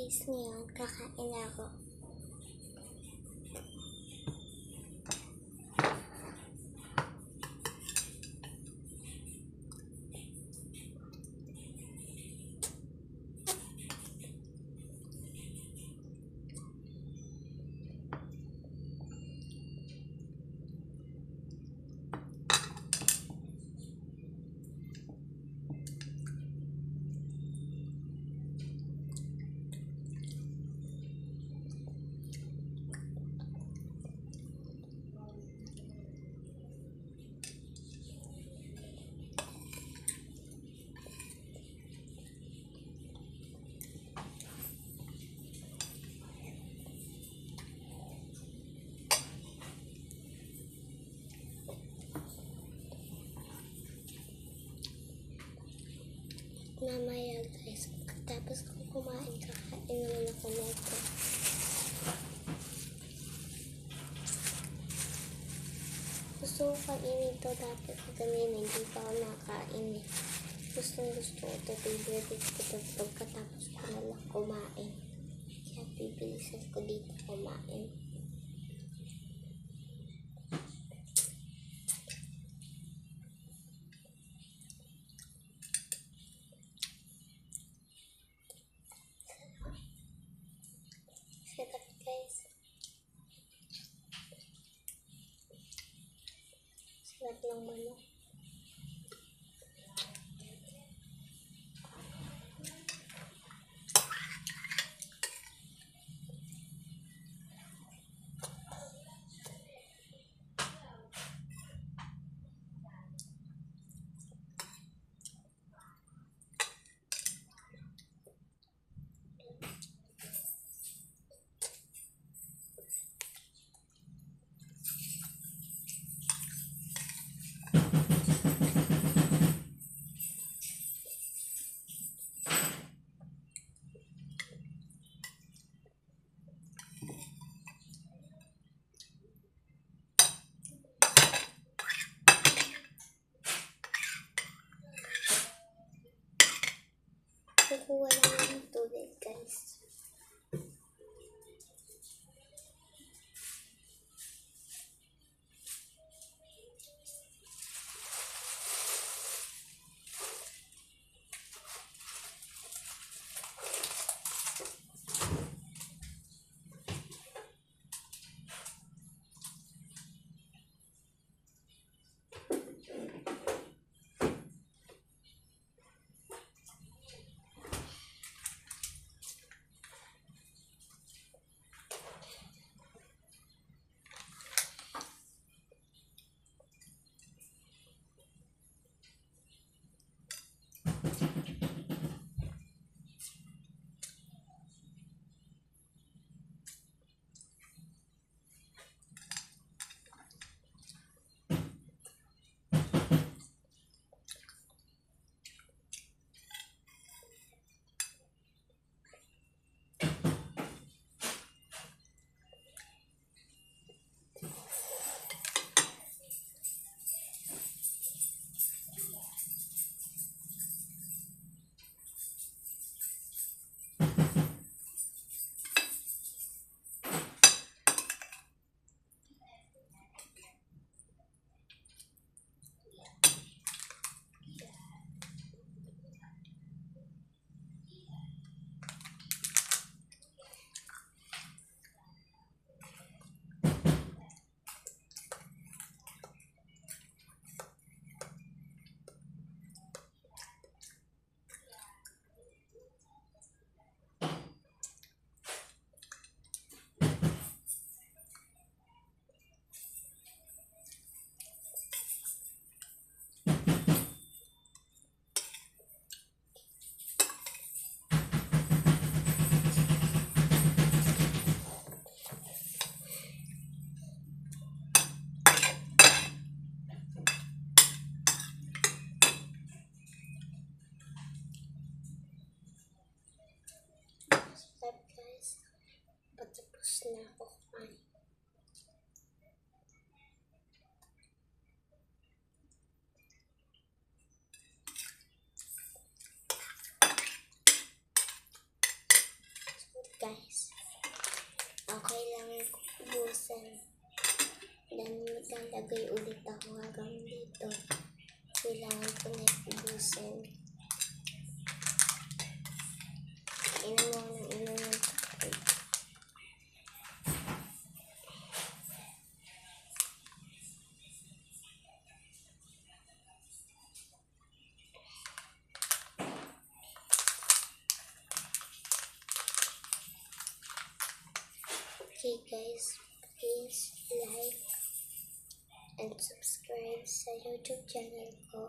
guys, ngayon kakain ako. Mamaya guys, tapos ko kumain, kakain naman ako nito. Gusto ko kainin ito, tapos kanina hindi pa ako nakain eh. Gusto ko ito, favorite ko ito pagkatapos ko na lang kumain. Kaya bibilisan ko dito kumain. Sarap guys. Sarap ng manok. Kukuha lang ng tubig guys. Patapos na ako kumain. guys. Okay lang ubusan. Then maglalagay ulit ako hanggang dito. Kailangan ko na ubusan. Inom ng takay. Okay guys, please like and subscribe sa YouTube channel ko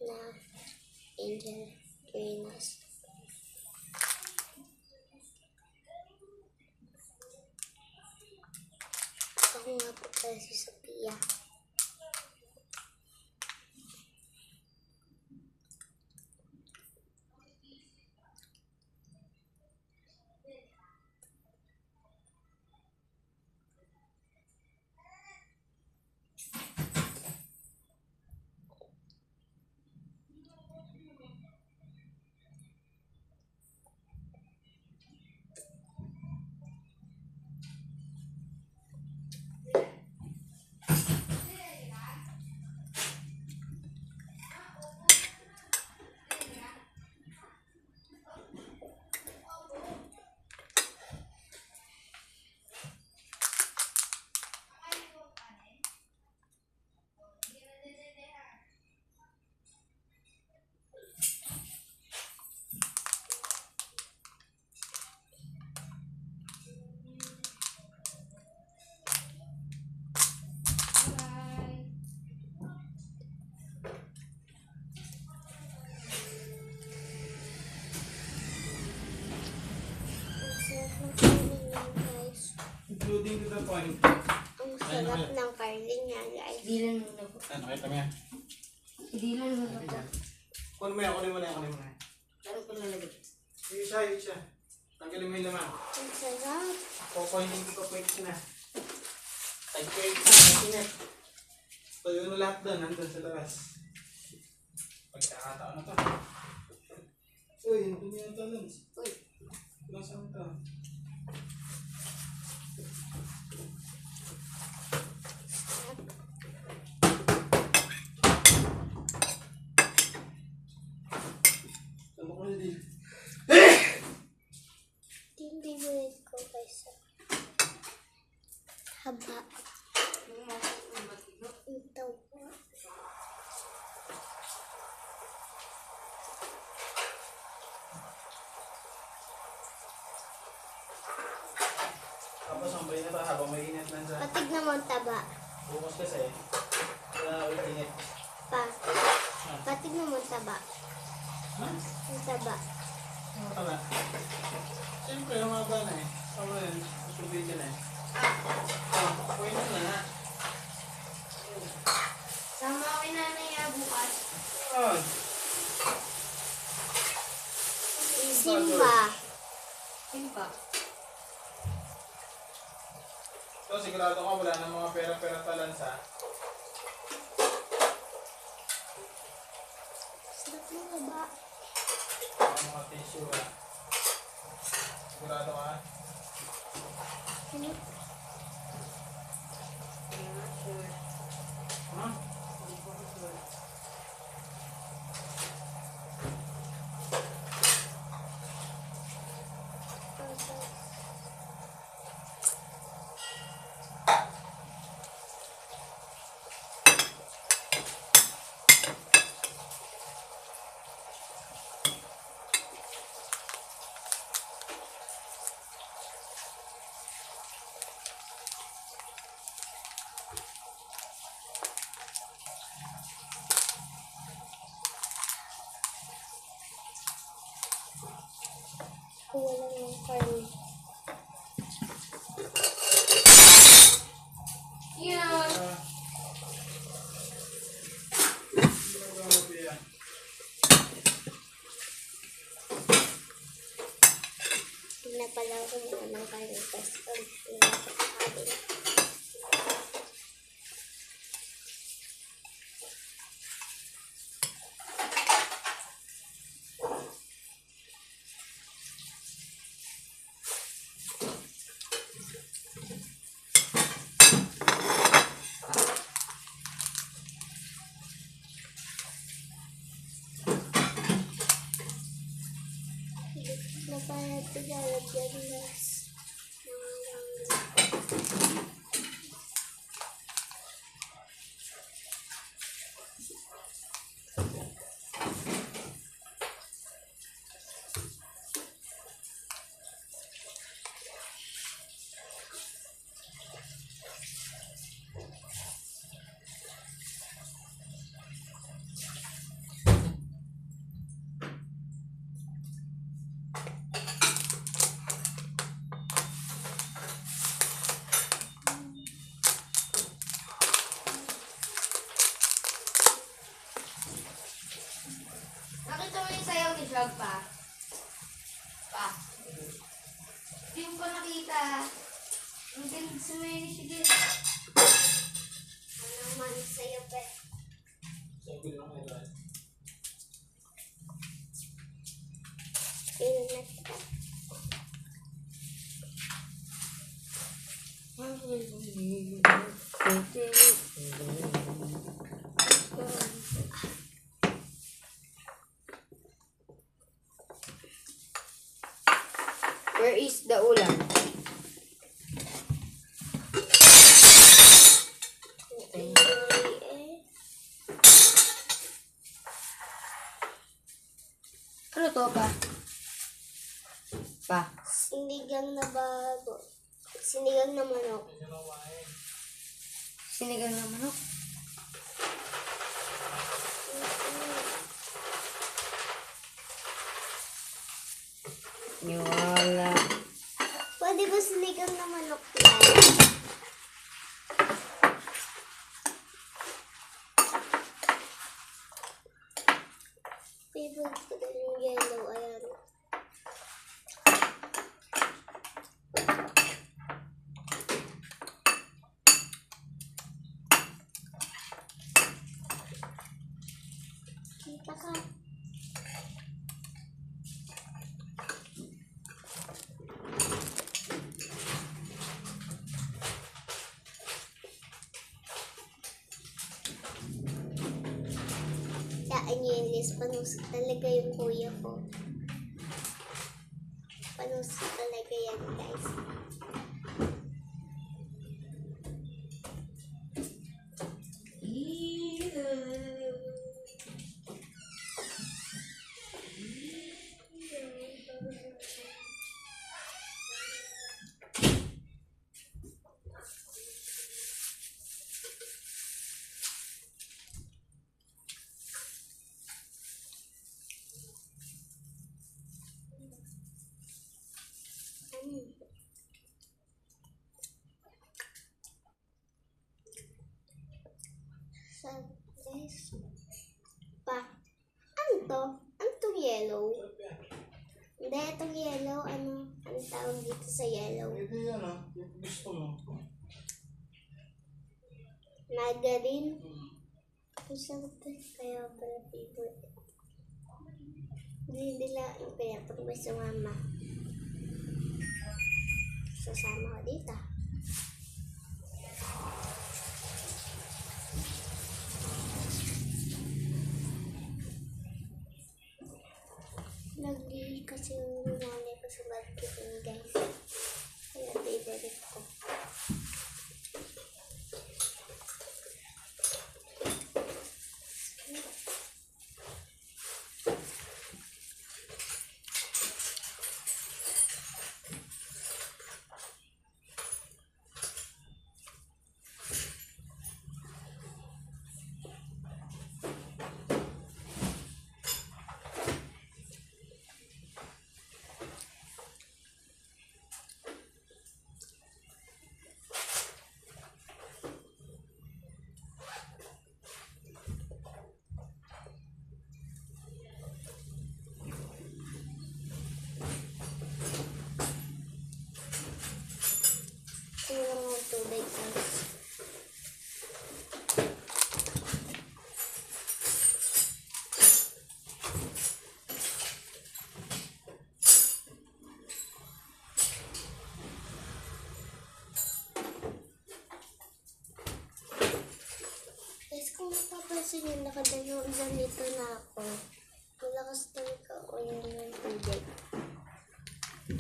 na Angel Reynas. Ako nga po pala si Sophia. Including to the point. Ang sarap ng curly niya, guys. Dilan mo na po. Ano, nakita mo yan? Dilan mo na po. Kunin mo yan, kunin mo na yan, kunin mo na yan. Ano ko lalagay? Yung isa. Tanggalin mo yung laman. Ang sarap. Kukunin ko pa na. Tag-break na. Tuyo na lahat doon, nandun sa labas. Pagkakataon na to. Uy, nandun yung talons. Uy. Nasaan ito? Ano ko na din? Tindibulit ko guys. Haba. Ito po. Tapos ang bayin na ito habang may init lang sa Patignan mo ang taba. bukas kasi. Wala ulit init. Pa. Patignan mo ang taba. Ha? Ang taba. Ano ka na? Siyempre, humaba na eh. Tama yan. Matubig ka na eh. Pwede na na. Sama ko yung nanay bukas. Oh. Simba. Simpa. So, sigurado ka wala ng mga pera-pera talansa. Sarap ng haba. Mga tissue ha. Sigurado ka? Ano? Sure. Ha? Hindi ko sure. Kuha lang ng karne. Yan. Pinapalaw ko muna ng karne. Tapos pinapalaw ko sa kabila. tayo lalagyan guys. Nakita mo yung sayaw ni Vlog pa? Pa? Hindi mo pa nakita. Ang ganda sumayo ni Sige. Ano naman sa'yo, pe? Sabi lang kayo dahil. Pinat ka. Where is the ulam? Ano to pa? Pa? Sinigang na bago. Sinigang na manok. Hindi nyo kumain. Sinigang na manok? Niwala. Pwede ba sinigang na manok yan? Favorite ko din yung yellow. Ayan. Kita ka. Kaya Liz, panusok talaga yung kuya ko. Panusok talaga yan, guys. So, guys. Pa. Ano to? Ano tong yellow? Hindi, itong yellow. Ano tawag dito sa yellow? Pwede yan ah. Yung gusto mo. Margarine. Ang sarap to. Kaya pala favorite. Hindi nila yung pinatong ba sa mama. Sasama ko dito. Lagi kasi yung nanay ko sa marketing, guys. Kaya favorite ko. Tingnan mo ang tubig, guys. Guys, kung mapapansin nyo, nakadalawang ganito na ako. Malakas talaga ako yung tubig. Simula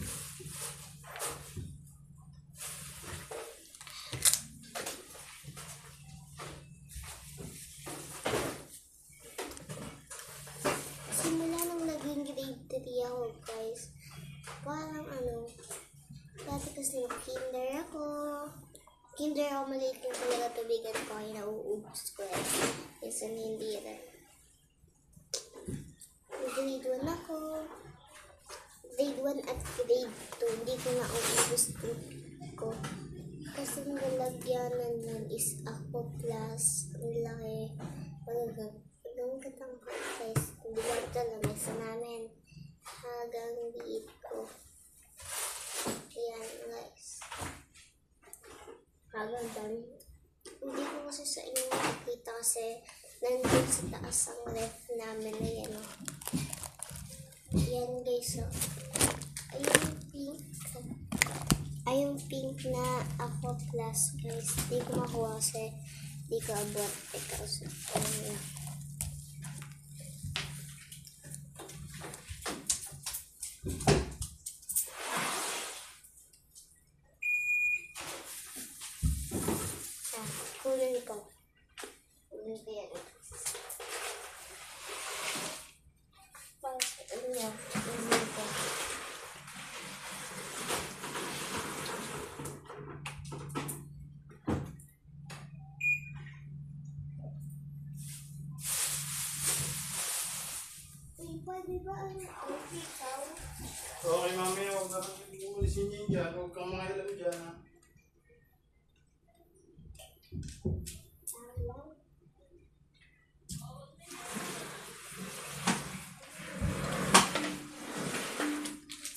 nung naging grade 3 ako, guys, parang dati kasi nung kinder ako maliit yung talaga tubigan ko, ay nauubos ko eh. Minsan hindi rin. Grade 1 ako, grade 1 at grade 2, hindi ko nauubos ko. Kasi nalagyanan nun is ako plus, ang laki, hanggang katang guys, hindi ko ito lamesa namin hanggang dito. Ayan guys, hanggang doon. Hindi ko kasi sa inyo makikita kasi nandun sa taas ang ref namin na yan. Yan guys, ayun pink na ako plus guys, di ko makuha kasi di ko abot. Ikaw sa kunin ko. Kunin ko yan. Kunin ko. Pwede ba ikaw? Okay, mamaya huwag natin ulisin niya dyan. Huwag kang mga ilan dyan, ha?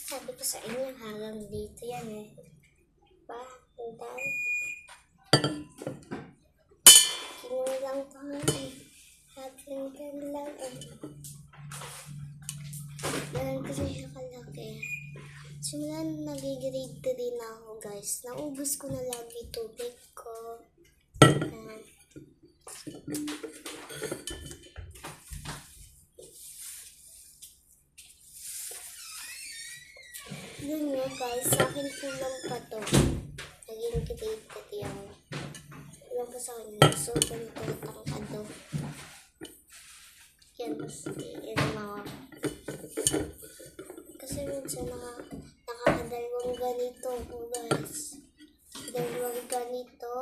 Sabi ko sa inyo, hanggang dito yan eh. Ba? Hanggang. Kinuha lang pa nga eh. Hanggang lang eh. Ganun kasi siya kalaki. Simula nung nag-grade 3 na ako guys, naubos ko na lagi tubig ko. Yun nga guys, sa akin kulang pa to. Naging grade 3 ako. Kulang pa sa akin. So, ganito ang kado. Yan, yan mga. Kasi minsan nakakadalawang ganito po guys. Dalawang ganito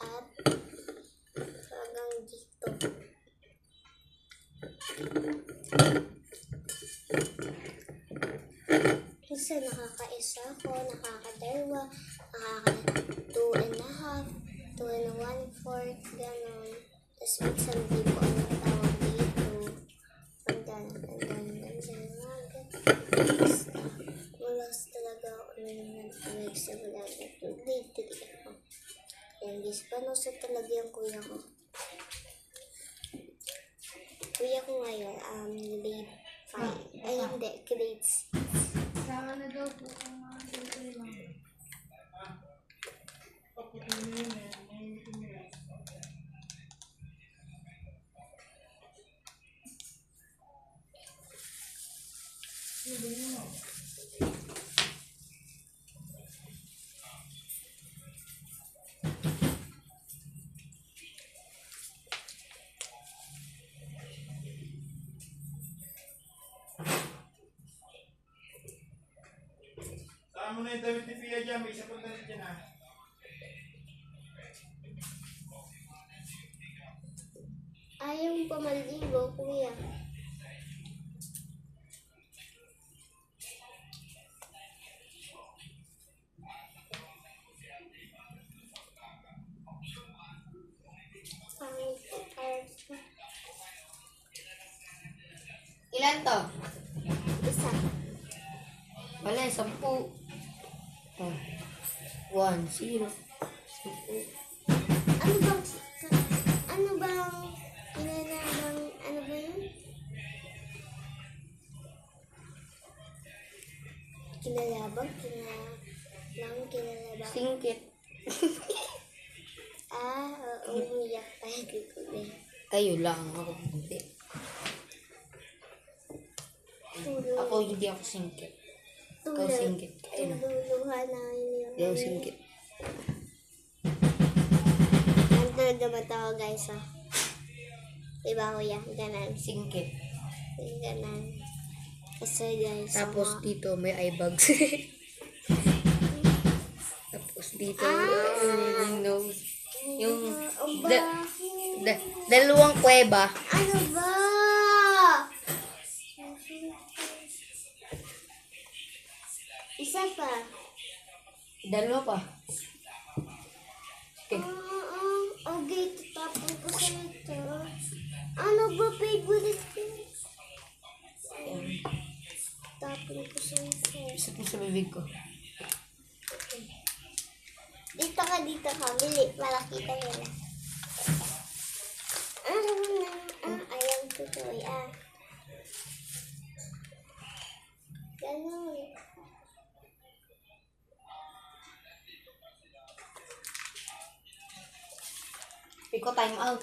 at hanggang dito. Minsan nakakaisa ako, nakakadalawa, nakaka 2 and a half, 2 and 1/4, ganon. Tapos minsan di ko anong tawag dito. Malas talaga ako nung sa vlog at grade 3 ako. Yan guys, panuso talaga yung kuya ko. Kuya ko ngayon, grade 5. Ay hindi, grade 6. Sama na daw po ang mga dito lang. Saan mo na yung damit ni Pia dyan? May isa pa damit dyan, ha? Ayaw mo pa maligo, kuya. Ilan to? Isa. Wala, 10. Oh. 1, 0. 10. Ano bang kinalabang, ano ba yun? Kinalabang, kinalabang. Singkit. Oo, umiyak tayo dito eh. Kayo lang, ako hindi. Ako hindi ako singkit. Ikaw singgit. Ayun. Tululuhan namin Ikaw singgit. Nandun naman ako guys, oh. Diba kuya? Ganan. Singgit. Ganan. Kasi guys, Tapos dito may eye bags. Tapos dito yung nose. Yung dalawang kuweba. ano ba? Isa pa. Dalawa pa. Okay. Okay, tapos ko sa ito. Ano ba favorite ko? Tapon ko sa ito. Isip mo sa bibig ko. Dito ka, Bili, para kita nila. Ayaw tutoy, Ganun. Piko time out.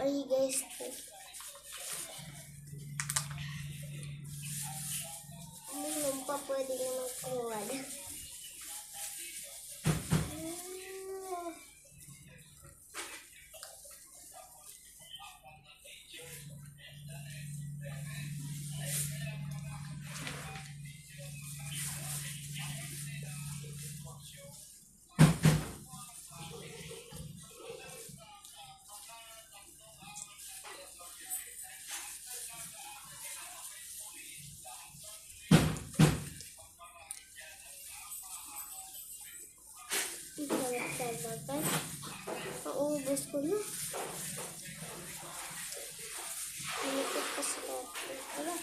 Ay, guys. Ano pa pwede naman kumuha na? Maubos ko na. Inikot pa sa laptop. Wala.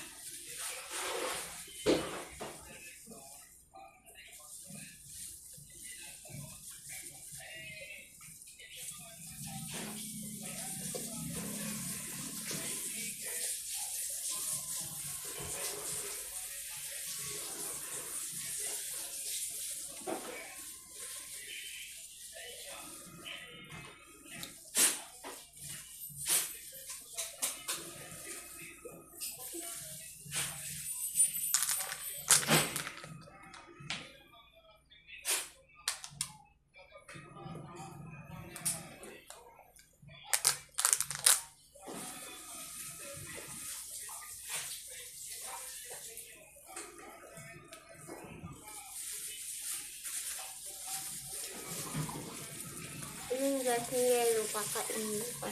Yung gas ni Yelo, kakainin pa.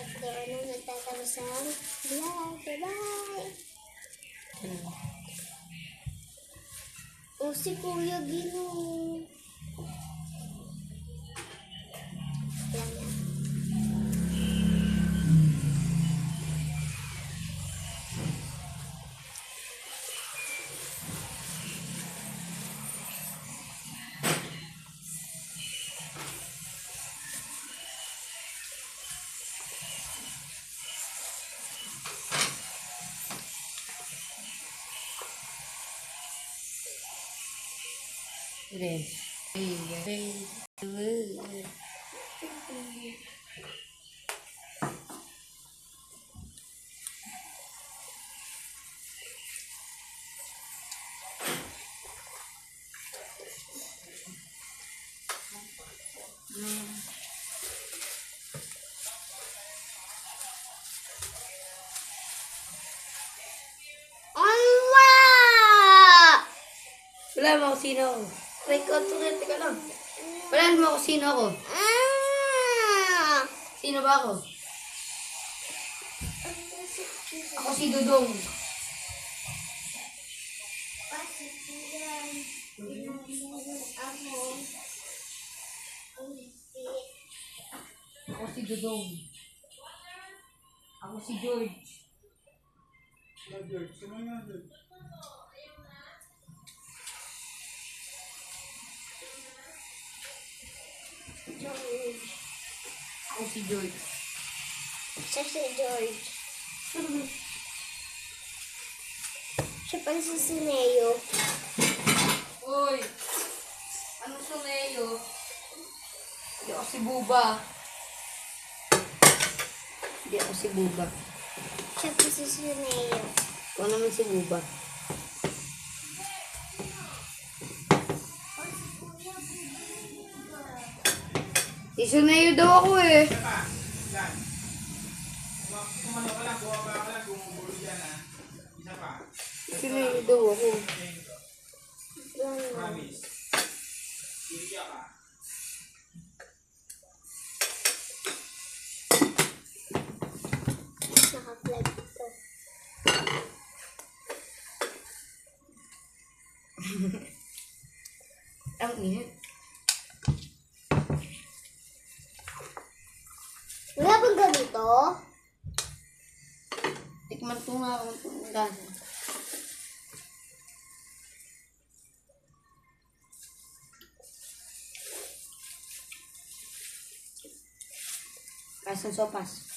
At doon na nagtatapos ang vlog. Bye-bye! O si Kuya Gino. Yan yan. Rin. Allah! Wala mo kung sino ako. Teka lang. Wala mo kung sino ako. Ah! Sino ba ako? Ako si Dudong. Ako si Dudong. Ako si George. George, sino nga George? Ako si George. Siya si George. Siya pala si Sineo. Uy! Anong suneyo? Hindi ako si Buba. Hindi ako si Buba. Siya po si Sineo. Ikaw naman si Buba. Si Suneyo daw ako eh. Isa pa. Yan. Kumano ka lang, bumaba ka lang, gumugulo dyan ha. Isa pa. Si Suneyo daw ako. Promise. Iiyak ka. Naka-flag ito. Ang init. Wala bang ganito? Tikman ko nga kung gano'n. Kasan sopas.